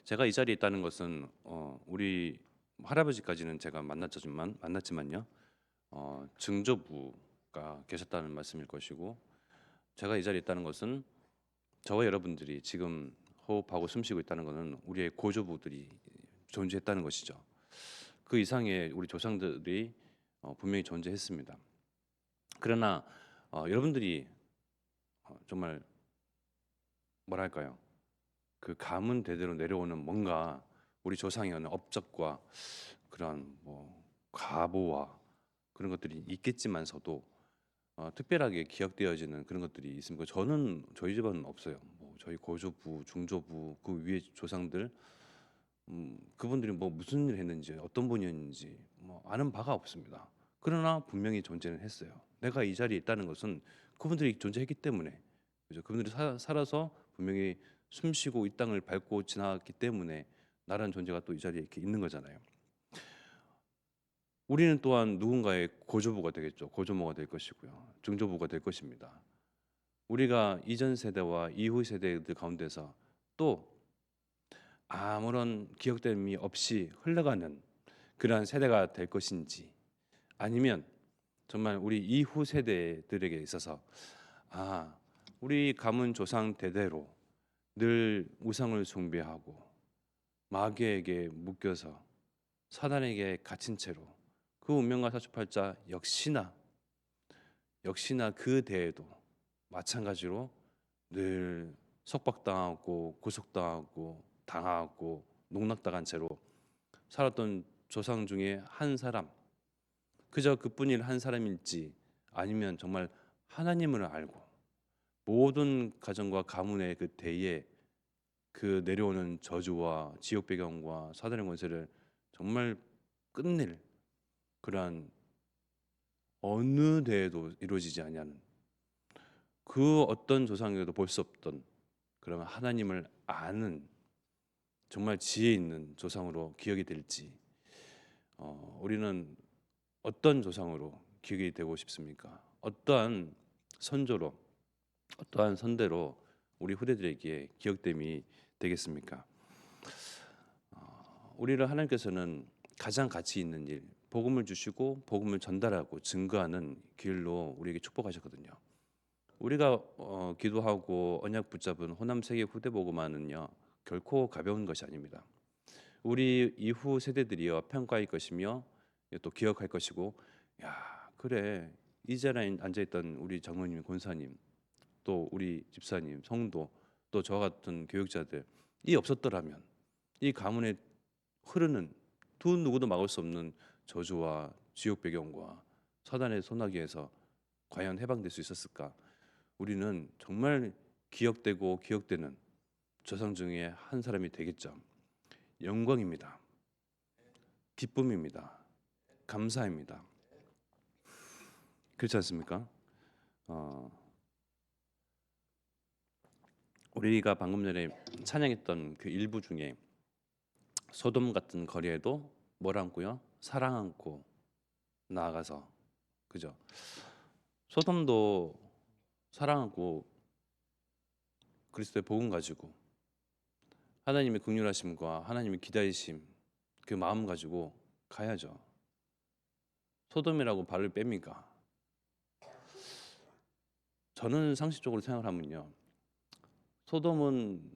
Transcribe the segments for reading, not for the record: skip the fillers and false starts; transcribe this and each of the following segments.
제가 이 자리에 있다는 것은 우리 할아버지까지는 제가 만났지만요. 증조부가 계셨다는 말씀일 것이고, 제가 이 자리에 있다는 것은 저와 여러분들이 지금 호흡하고 숨쉬고 있다는 것은 우리의 고조부들이 존재했다는 것이죠. 그 이상의 우리 조상들이 분명히 존재했습니다. 그러나 여러분들이 정말 뭐랄까요? 그 가문 대대로 내려오는 뭔가 우리 조상의 어느 업적과 그런 뭐 가보와 그런 것들이 있겠지만서도 특별하게 기억되어지는 그런 것들이 있습니까? 저는 저희 집안은 없어요. 뭐 저희 고조부, 중조부 그 위에 조상들 그분들이 뭐 무슨 일 했는지 어떤 분이었는지 뭐 아는 바가 없습니다. 그러나 분명히 존재는 했어요. 내가 이 자리에 있다는 것은 그분들이 존재했기 때문에 그죠? 그분들이 살아서 분명히 숨쉬고 이 땅을 밟고 지나갔기 때문에 나라는 존재가 또 이 자리에 이렇게 있는 거잖아요. 우리는 또한 누군가의 고조부가 되겠죠. 고조모가 될 것이고요. 중조부가 될 것입니다. 우리가 이전 세대와 이후 세대들 가운데서 또 아무런 기억됨이 없이 흘러가는 그러한 세대가 될 것인지, 아니면 정말 우리 이후 세대들에게 있어서 우리 가문 조상 대대로 늘 우상을 숭배하고 마귀에게 묶여서 사단에게 갇힌 채로 그 운명과 사주팔자 역시나 그 대에도 마찬가지로 늘 속박당하고 구속당하고 당하고 농락당한 채로 살았던 조상 중에 한 사람, 그저 그뿐인 한 사람일지, 아니면 정말 하나님을 알고 모든 가정과 가문의 그 대에 그 내려오는 저주와 지옥 배경과 사단의 권세를 정말 끝낼 그러한 어느 대에도 이루어지지 아니하는 그 어떤 조상에도 볼 수 없던 그러면 하나님을 아는 정말 지혜 있는 조상으로 기억이 될지, 우리는 어떤 조상으로 기억이 되고 싶습니까? 어떠한 선조로, 어떠한 선대로 우리 후대들에게 기억됨이 되겠습니까? 우리를 하나님께서는 가장 가치 있는 일, 복음을 주시고 복음을 전달하고 증거하는 길로 우리에게 축복하셨거든요. 우리가 기도하고 언약 붙잡은 호남 세계 후대 복음화는요 결코 가벼운 것이 아닙니다. 우리 이후 세대들이요 평가할 것이며 또 기억할 것이고, 야 그래 이 자리에 앉아있던 우리 장로님, 권사님, 또 우리 집사님, 성도, 또 저와 같은 교육자들 이 없었더라면 이 가문에 흐르는 두 누구도 막을 수 없는 저주와 지옥 배경과 사단의 소나기에서 과연 해방될 수 있었을까? 우리는 정말 기억되고 기억되는 조상 중에 한 사람이 되겠죠. 영광입니다. 기쁨입니다. 감사입니다. 그렇지 않습니까? 어, 우리가 방금 전에 찬양했던 그 일부 중에 소돔 같은 거리에도 뭘 안고요? 사랑 안고 나아가서, 그죠? 소돔도 사랑 안고 그리스도의 복음 가지고 하나님의 긍휼하심과 하나님의 기다리심 그 마음 가지고 가야죠. 소돔이라고 발을 뺍니까? 저는 상식적으로 생각을 하면요. 소돔은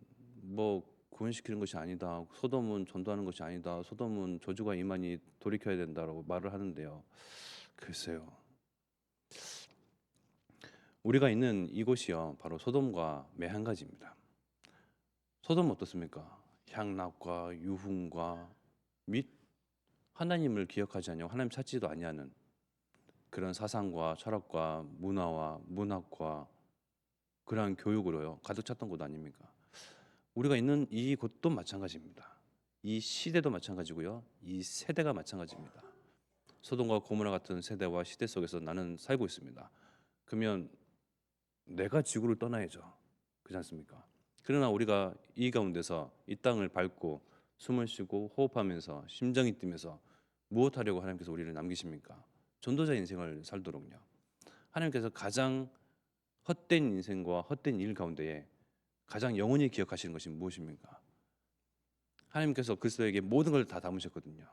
뭐 구원시키는 것이 아니다. 소돔은 전도하는 것이 아니다. 소돔은 저주가 임하니 돌이켜야 된다라고 말을 하는데요. 글쎄요. 우리가 있는 이곳이요. 바로 소돔과 매 한 가지입니다. 소돔은 어떻습니까? 향락과 유흥과 및 하나님을 기억하지 아니하고 하나님 찾지도 아니하는 그런 사상과 철학과 문화와 문학과 그러한 교육으로요 가득 찼던 곳 아닙니까? 우리가 있는 이 곳도 마찬가지입니다. 이 시대도 마찬가지고요. 이 세대가 마찬가지입니다. 소돔과 고모라 같은 세대와 시대 속에서 나는 살고 있습니다. 그러면 내가 지구를 떠나야죠. 그렇지 않습니까? 그러나 우리가 이 가운데서 이 땅을 밟고 숨을 쉬고 호흡하면서 심장이 뛰면서 무엇하려고 하나님께서 우리를 남기십니까? 전도자 인생을 살도록요. 하나님께서 가장 헛된 인생과 헛된 일 가운데에 가장 영원히 기억하시는 것이 무엇입니까? 하나님께서 그리스도에게 모든 걸 다 담으셨거든요.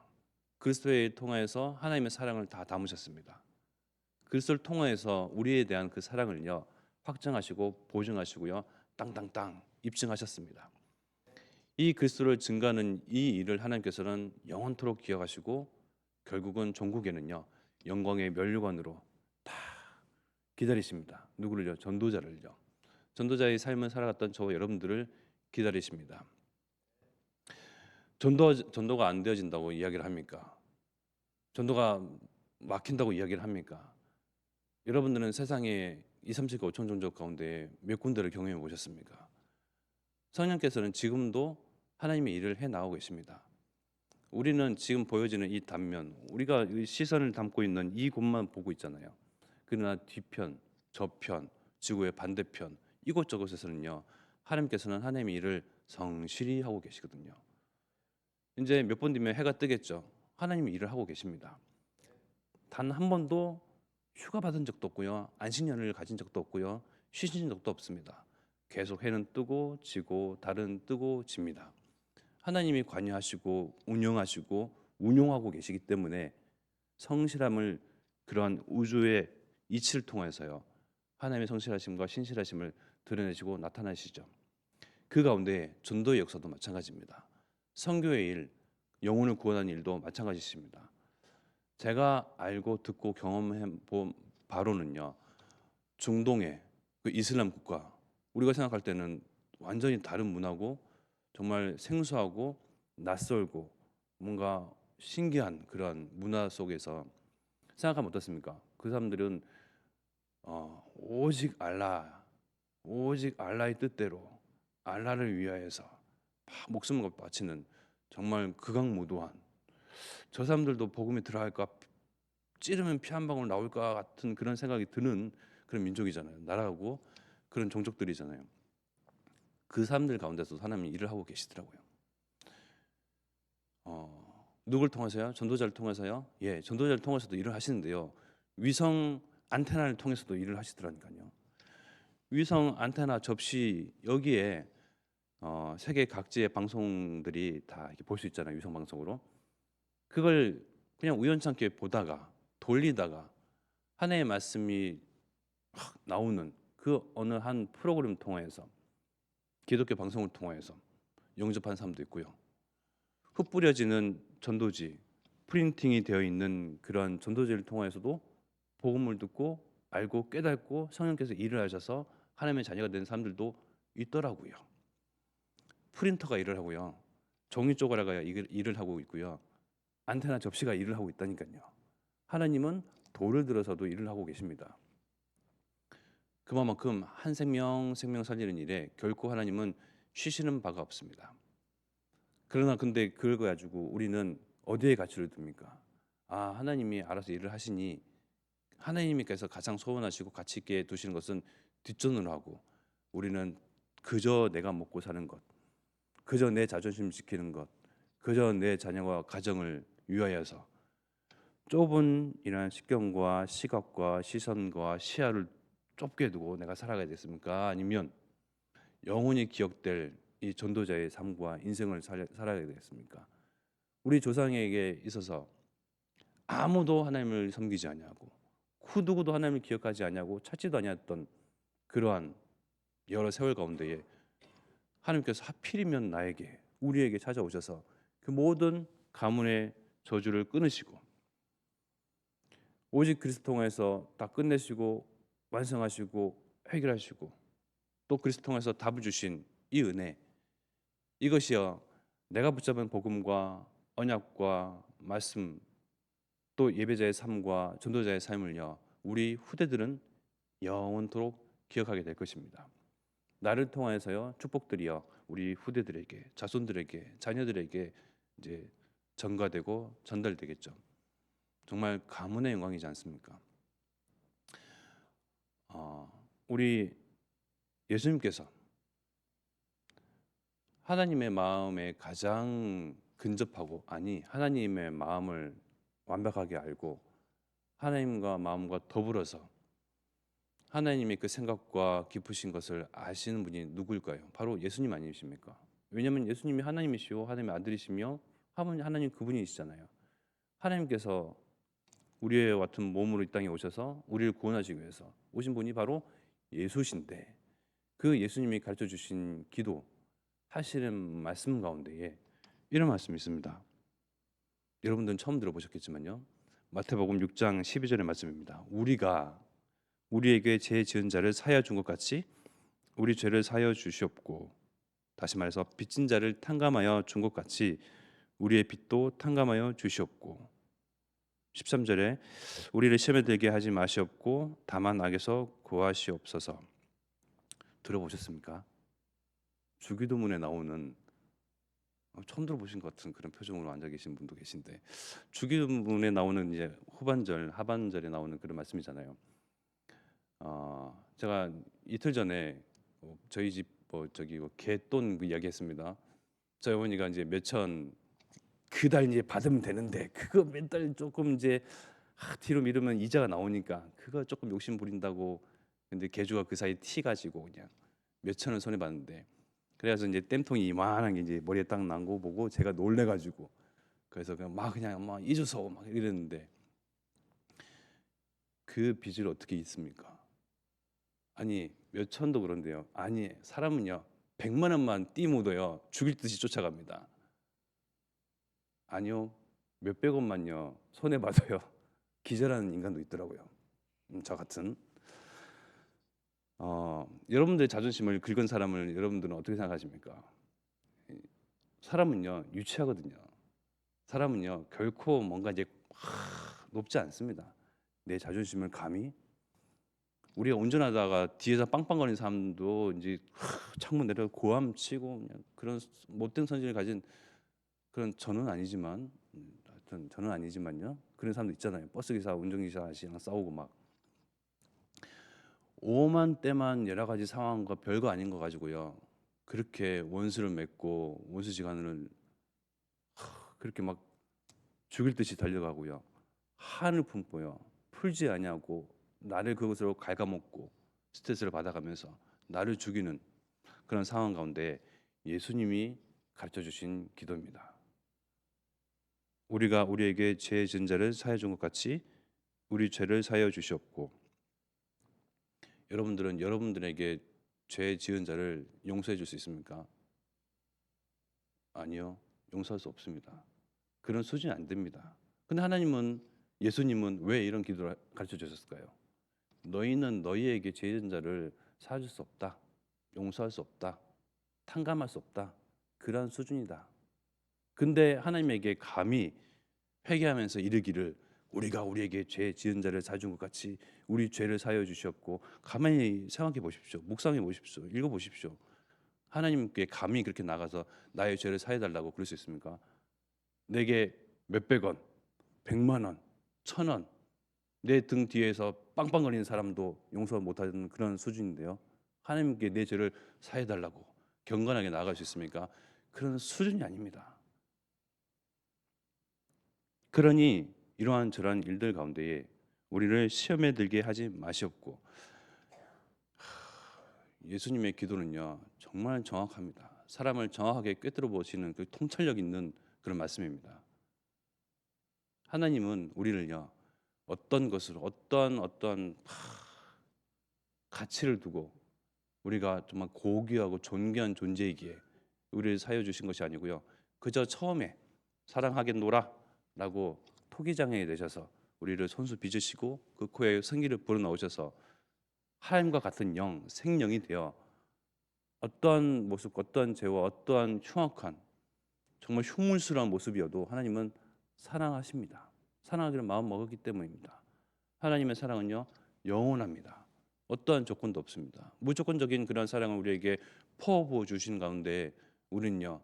그리스도에 통하여서 하나님의 사랑을 다 담으셨습니다. 그리스도를 통하여서 우리에 대한 그 사랑을요 확정하시고 보증하시고요 땅땅땅 입증하셨습니다. 이 그리스도를 증거하는 이 일을 하나님께서는 영원토록 기억하시고 결국은 종국에는요 영광의 면류관으로 다 기다리십니다. 누구를요? 전도자를요. 전도자의 삶을 살아갔던 저와 여러분들을 기다리십니다. 전도가 안 되어진다고 이야기를 합니까? 전도가 막힌다고 이야기를 합니까? 여러분들은 세상에 2, 3, 7, 5천 종족 가운데 몇 군데를 경험해 보셨습니까? 성령께서는 지금도 하나님의 일을 해 나오고 계십니다. 우리는 지금 보여지는 이 단면, 우리가 시선을 담고 있는 이곳만 보고 있잖아요. 그러나 뒤편, 저편, 지구의 반대편 이곳저곳에서는요 하나님께서는 하나님의 일을 성실히 하고 계시거든요. 이제 몇 번 뒤면 해가 뜨겠죠. 하나님이 일을 하고 계십니다. 단 한 번도 휴가 받은 적도 없고요. 안식년을 가진 적도 없고요. 쉬신 적도 없습니다. 계속 해는 뜨고 지고 달은 뜨고 집니다. 하나님이 관여하시고 운영하시고 운용하고 계시기 때문에 성실함을 그러한 우주의 이치를 통해서요. 하나님의 성실하심과 신실하심을 드러내시고 나타나시죠. 그 가운데 전도의 역사도 마찬가지입니다. 선교의 일, 영혼을 구원하는 일도 마찬가지십니다. 제가 알고 듣고 경험해 본 바로는요. 중동의 그 이슬람 국가, 우리가 생각할 때는 완전히 다른 문화고 정말 생소하고 낯설고 뭔가 신기한 그런 문화 속에서 생각하면 어떻습니까? 그 사람들은 오직 알라, 오직 알라의 뜻대로 알라를 위하여서 목숨을 바치는 정말 극악무도한, 저 사람들도 복음에 들어갈까, 찌르면 피 한 방울 나올까 같은 그런 생각이 드는 그런 민족이잖아요. 나라고 그런 종족들이잖아요. 그 사람들 가운데서 하나님이 일을 하고 계시더라고요. 누굴 통해서요? 전도자를 통해서요? 예, 전도자를 통해서도 일을 하시는데요. 위성 안테나를 통해서도 일을 하시더라니까요. 위성 안테나 접시 여기에 세계 각지의 방송들이 다 이렇게 볼 수 있잖아요. 위성 방송으로. 그걸 그냥 우연찮게 보다가 돌리다가 하나님의 말씀이 확 나오는 그 어느 한 프로그램 통해서 기독교 방송을 통해서 영접한 사람도 있고요. 흩뿌려지는 전도지, 프린팅이 되어 있는 그런 전도지를 통해서도 복음을 듣고 알고 깨닫고 성령께서 일을 하셔서 하나님의 자녀가 된 사람들도 있더라고요. 프린터가 일을 하고요. 종이 쪼가라가 일을 하고 있고요. 안테나 접시가 일을 하고 있다니까요. 하나님은 돌을 들어서도 일을 하고 계십니다. 그만큼 한 생명 살리는 일에 결코 하나님은 쉬시는 바가 없습니다. 그러나 근데 그걸 가지고 우리는 어디에 가치를 둡니까? 하나님이 알아서 일을 하시니, 하나님께서 가장 소원하시고 가치 있게 두시는 것은 뒷전으로 하고 우리는 그저 내가 먹고 사는 것, 그저 내 자존심 지키는 것, 그저 내 자녀와 가정을 위하여서 좁은 이러한 식견과 시각과 시선과 시야를 좁게 두고 내가 살아가야 되겠습니까? 아니면 영원히 기억될 이 전도자의 삶과 인생을 살아야 되겠습니까? 우리 조상에게 있어서 아무도 하나님을 섬기지 아니하고 그 누구도 하나님을 기억하지 아니하고 찾지도 아니했던 그러한 여러 세월 가운데에 하나님께서 하필이면 나에게, 우리에게 찾아오셔서 그 모든 가문의 저주를 끊으시고 오직 그리스도 통해서 다 끝내시고 완성하시고 해결하시고 또 그리스도 통해서 답을 주신 이 은혜, 이것이요 내가 붙잡은 복음과 언약과 말씀 또 예배자의 삶과 전도자의 삶을요 우리 후대들은 영원토록 기억하게 될 것입니다. 나를 통해서요 축복들이요 우리 후대들에게, 자손들에게, 자녀들에게 이제 전가되고 전달되겠죠. 정말 가문의 영광이지 않습니까? 우리 예수님께서 하나님의 마음에 가장 근접하고, 하나님의 마음을 완벽하게 알고 하나님과 마음과 더불어서 하나님의 그 생각과 깊으신 것을 아시는 분이 누구일까요? 바로 예수님 아니십니까? 왜냐하면 예수님이 하나님이시오 하나님의 아들이시며 하나님 그분이시잖아요. 하나님께서 우리의 같은 몸으로 이 땅에 오셔서 우리를 구원하시기 위해서 오신 분이 바로 예수신데, 그 예수님이 가르쳐 주신 기도 하시는 말씀 가운데에 이런 말씀이 있습니다. 여러분들은 처음 들어보셨겠지만요, 마태복음 6장 12절의 말씀입니다. 우리가 우리에게 죄 지은 자를 사하여 준 것 같이 우리 죄를 사하여 주시옵고, 다시 말해서 빚진 자를 탕감하여 준 것 같이 우리의 빚도 탕감하여 주시옵고, 13절에 우리를 시험에 들게 하지 마시옵고 다만 악에서 구하시옵소서. 들어보셨습니까? 주기도문에 나오는, 처음 들어보신 것 같은 그런 표정으로 앉아 계신 분도 계신데, 주기도문에 나오는 이제 후반절 하반절에 나오는 그런 말씀이잖아요. 제가 이틀 전에 저희 집 저기 개돈 그 이야기했습니다. 저희 어머니가 이제 몇천 그달 이제 받으면 되는데 그거 맨날 조금 이제 뒤로 미루면 이자가 나오니까 그거 조금 욕심 부린다고, 근데 개주가 그 사이 티 가지고 그냥 몇천 원 손해 봤는데, 그래서 이제 땜통이 이만한 게 이제 머리에 딱 난 거 보고 제가 놀래 가지고, 그래서 그냥 막 잊어서 막 이랬는데, 그 빚을 어떻게 잊습니까? 아니 몇 천도 그런데요. 아니 사람은요 100만 원만 띠 묻어요 죽일 듯이 쫓아갑니다. 아니요 몇백 원만요 손해 받아요 기절하는 인간도 있더라고요. 저 같은 여러분들의 자존심을 긁은 사람을 여러분들은 어떻게 생각하십니까? 사람은요 유치하거든요. 사람은요 결코 뭔가 이제 높지 않습니다. 내 자존심을 감히, 우리가 운전하다가 뒤에서 빵빵거리는 사람도 이제 창문 내려 고함 치고 그냥 그런 못된 선진을 가진 그런, 저는 아니지만 하여튼 저는 아니지만요 그런 사람도 있잖아요. 버스기사 운전기사 아저씨랑 싸우고 막 오만 때만 여러 가지 상황과 별거 아닌 거 가지고요 그렇게 원수를 맺고 원수지간을 그렇게 막 죽일 듯이 달려가고요 한을 품고요 풀지 아니하고 나를 그것으로 갉아먹고 스트레스를 받아가면서 나를 죽이는 그런 상황 가운데 예수님이 가르쳐 주신 기도입니다. 우리가 우리에게 죄 지은 자를 사하여 준 것 같이 우리 죄를 사하여 주시옵고. 여러분들은 여러분들에게 죄 지은 자를 용서해 줄 수 있습니까? 아니요, 용서할 수 없습니다. 그런 수준이 안 됩니다. 근데 하나님은, 예수님은 왜 이런 기도를 가르쳐 주셨을까요? 너희는 너희에게 죄 지은 자를 사하여 줄 수 없다, 용서할 수 없다, 탕감할 수 없다, 그러한 수준이다. 근데 하나님에게 감히 회개하면서 이르기를 우리가 우리에게 죄 지은 자를 사하여 준 것 같이 우리 죄를 사하여 주셨고, 가만히 생각해 보십시오. 묵상해 보십시오. 읽어 보십시오. 하나님께 감히 그렇게 나가서 나의 죄를 사해 달라고 그럴 수 있습니까? 내게 몇백 원, 100만 원, 1,000원 내 등 뒤에서 빵빵거리는 사람도 용서 못하는 그런 수준인데요. 하나님께 내 죄를 사해 달라고 경건하게 나아갈 수 있습니까? 그런 수준이 아닙니다. 그러니 이러한 저러한 일들 가운데에 우리를 시험에 들게 하지 마시옵고. 예수님의 기도는요 정말 정확합니다. 사람을 정확하게 꿰뚫어 보시는 그 통찰력 있는 그런 말씀입니다. 하나님은 우리를요 어떤 것으로 어떤 가치를 두고 우리가 정말 고귀하고 존귀한 존재이기에 우리를 사여 주신 것이 아니고요, 그저 처음에 사랑하겠노라 라고 토기장에 내셔서 우리를 손수 빚으시고 그 코에 생기를 불어넣으셔서 하나님과 같은 영, 생명이 되어 어떠한 모습, 어떠한 죄와 어떠한 흉악한 정말 흉물스러운 모습이어도 하나님은 사랑하십니다. 사랑하기를 마음 먹었기 때문입니다. 하나님의 사랑은요 영원합니다. 어떠한 조건도 없습니다. 무조건적인 그런 사랑을 우리에게 퍼부어 주신 가운데 우리는요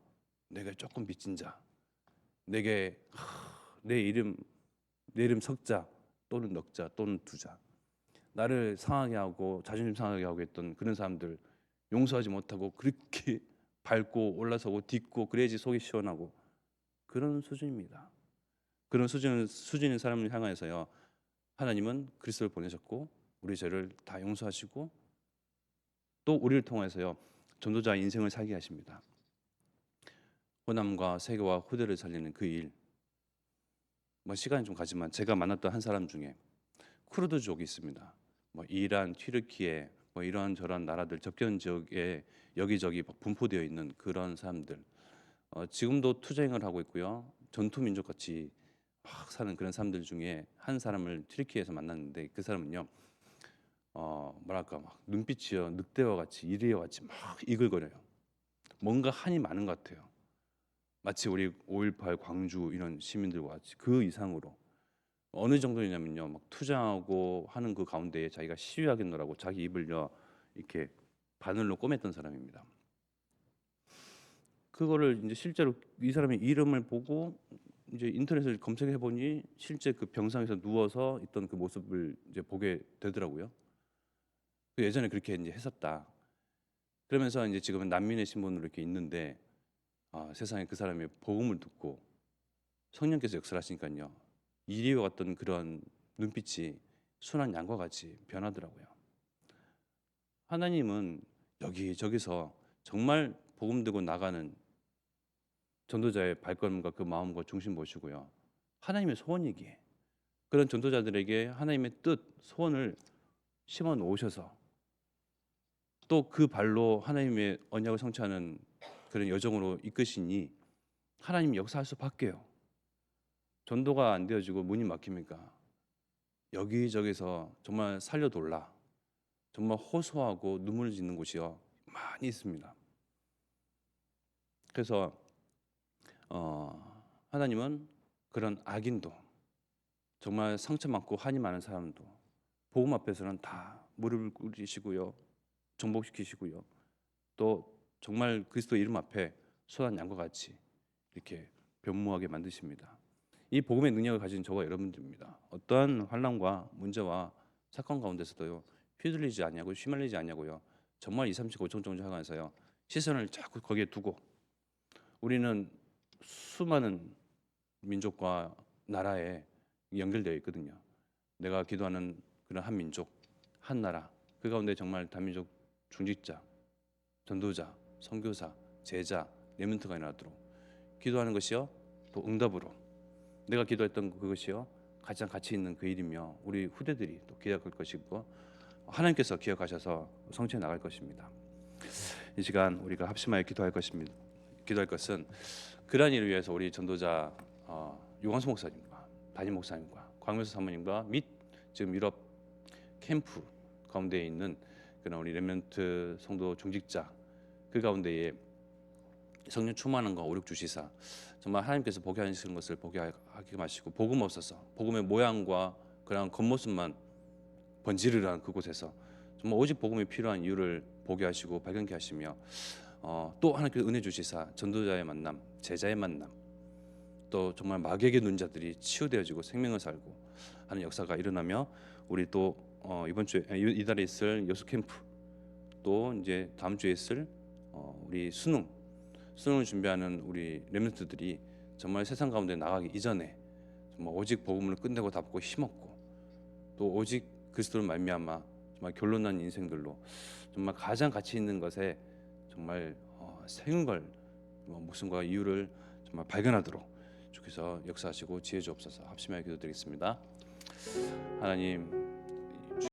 내가 조금 빚진 자, 내게 내 이름 석자 또는 넉자 또는 두자, 나를 상하게 하고 자존심 상하게 하고 했던 그런 사람들 용서하지 못하고 그렇게 밟고 올라서고 딛고 그래야지 속이 시원하고 그런 수준입니다. 그런 수준인 사람을 향하여서요 하나님은 그리스도를 보내셨고 우리 죄를 다 용서하시고 또 우리를 통해서요 전도자의 인생을 살게 하십니다. 호남과 세계와 후대를 살리는 그 일. 뭐 시간이 좀 가지만 제가 만났던 한 사람 중에 쿠르드족이 있습니다. 뭐 이란, 튀르키예 뭐 이런저런 나라들 접경 지역에 여기저기 분포되어 있는 그런 사람들. 지금도 투쟁을 하고 있고요. 전투 민족 같이 막 사는 그런 사람들 중에 한 사람을 튀르키예에서 만났는데 그 사람은요. 뭐랄까 막 눈빛이요 늑대와 같이 이리와 같이 막 이글거려요. 뭔가 한이 많은 것 같아요. 마치 우리 5.18 광주 이런 시민들과 같이 그 이상으로 어느 정도냐면요, 막 투쟁하고 하는 그 가운데에 자기가 시위하겠노라고 자기 입을요 이렇게 바늘로 꼬맸던 사람입니다. 그거를 이제 실제로 이 사람의 이름을 보고 이제 인터넷을 검색해 보니 실제 그 병상에서 누워서 있던 그 모습을 이제 보게 되더라고요. 예전에 그렇게 이제 했었다. 그러면서 이제 지금은 난민의 신분으로 이렇게 있는데 세상에 그 사람의 복음을 듣고 성령께서 역사하시니까요. 이리와 같던 그런 눈빛이 순한 양과 같이 변하더라고요. 하나님은 여기저기서 정말 복음 들고 나가는 전도자의 발걸음과 그 마음과 중심 보시고요. 하나님의 소원이기에 그런 전도자들에게 하나님의 뜻, 소원을 심어 놓으셔서 또 그 발로 하나님의 언약을 성취하는 그런 여정으로 이끄시니 하나님이 역사할 수밖에요. 전도가 안 되어지고 문이 막힙니까? 여기저기서 정말 살려돌라 정말 호소하고 눈물을 짓는 곳이요 많이 있습니다. 그래서 하나님은 그런 악인도 정말 상처받고 한이 많은 사람도 복음 앞에서는 다 무릎을 꿇으시고요 정복시키시고요 또 정말 그리스도 이름 앞에 선한 양과 같이 이렇게 변모하게 만드십니다. 이 복음의 능력을 가진 저와 여러분들입니다. 어떠한 환난과 문제와 사건 가운데서도요 휘둘리지 않냐고 휘말리지 않냐고요. 정말 2, 3, 7, 5천 정도 하면서요 시선을 자꾸 거기에 두고 우리는 수많은 민족과 나라에 연결되어 있거든요. 내가 기도하는 그런 한 민족, 한 나라 그 가운데 정말 다민족 중직자, 전도자, 선교사, 제자, 레멘트가 일어나도록 기도하는 것이요 또 응답으로 내가 기도했던 그것이요 가장 가치 있는 그 일이며 우리 후대들이 또 기억할 것이고 하나님께서 기억하셔서 성취해 나갈 것입니다. 이 시간 우리가 합심하여 기도할 것입니다. 기도할 것은 그러한 일을 위해서 우리 전도자 유광수 목사님과 담임 목사님과 광명수 사모님과 및 지금 유럽 캠프 가운데에 있는 그런 우리 렘넌트 성도 중직자 그 가운데에 성령 충만한 거 오력 주시사 정말 하나님께서 보게 하시는 것을 보게 하게 마시고 복음 없어서 복음의 모양과 그런 겉모습만 번지르르한 그곳에서 정말 오직 복음이 필요한 이유를 보게 하시고 발견케 하시며 또 하나님께서 은혜 주시사 전도자의 만남, 제자의 만남, 또 정말 마귀에게 눈 자들이 치유되어지고 생명을 살고 하는 역사가 일어나며 우리 또 이번 주에 이달에 있을 여수 캠프 또 이제 다음 주에 있을 우리 수능을 준비하는 우리 렘넌트들이 정말 세상 가운데 나가기 이전에 정말 오직 복음을 끝내고 닫고 힘없고 또 오직 그리스도를 말미암아 정말 결론난 인생들로 정말 가장 가치 있는 것에 정말 생걸 목숨과 이유를 정말 발견하도록 주께서 역사하시고 지혜 주옵소서. 합심하여 기도드리겠습니다. 하나님